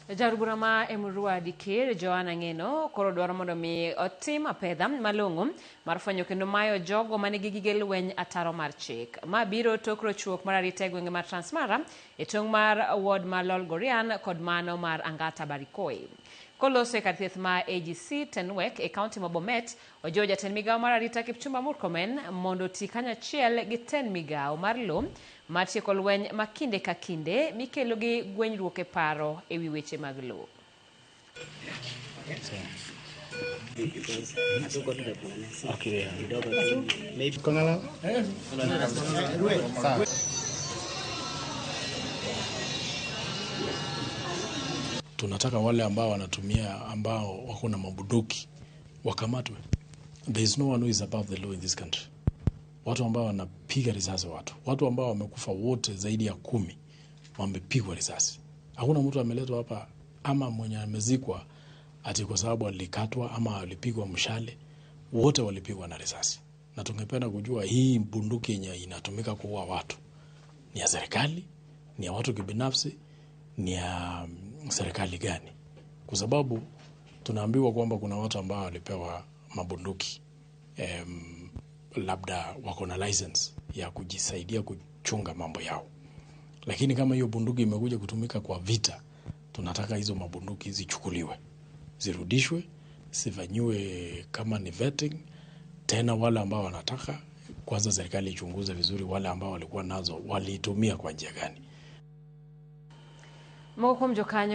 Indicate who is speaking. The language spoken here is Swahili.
Speaker 1: Jarugura ma Emurua Dikir Joanna Ngeno koro dwaro mondo mi otim apedha malong'o mar fwenyo kendo mayo jogo manigi gige lweny ataro mar chik. Ma biro tok rochruok mar arita e gwenge mar Transmara e tong' mar ward ma Lolgorian kod mano mar Angata Barikoi. Koloso e kar thieth ma AGC Tenwek e kaunti ma Bomet, ojiwo jatend migawo mar arita Kipchumba Murkomen mondo oti kanyachiel gi tend migawo mar lo mar tieko lweny ma kinde ka kinde mikelo gi gwenyruok e paro e wi weche mag lo.
Speaker 2: Tunataka wale ambao wanatumia ambao wako na mabunduki wakamatwe. There is no one who is above the law in this country. Watu ambao wanapiga risasi watu ambao wamekufa wote zaidi ya 10 wamepigwa risasi. Hakuna mtu ameletwa hapa ama mwenye amezikwa ati kwa sababu alikatwa ama alipigwa mshale. Wote walipigwa na risasi. Na tungependa kujua hii bunduki yenye inatumika kuua watu ni ya serikali, ni ya watu kibinafsi, ni ya serikali gani? Kwa sababu tunaambiwa kwamba kuna watu ambao walipewa mabunduki labda wako na license ya kujisaidia kuchunga mambo yao. Lakini kama hiyo bunduki imekuja kutumika kwa vita, tunataka hizo mabunduki zichukuliwe, zirudishwe, sifanywe kama ni vetting. Tena wale ambao wanataka kwanza serikali ichunguze vizuri wale ambao walikuwa nazo waliitumia kwa njia gani.
Speaker 1: Moko mjokanyo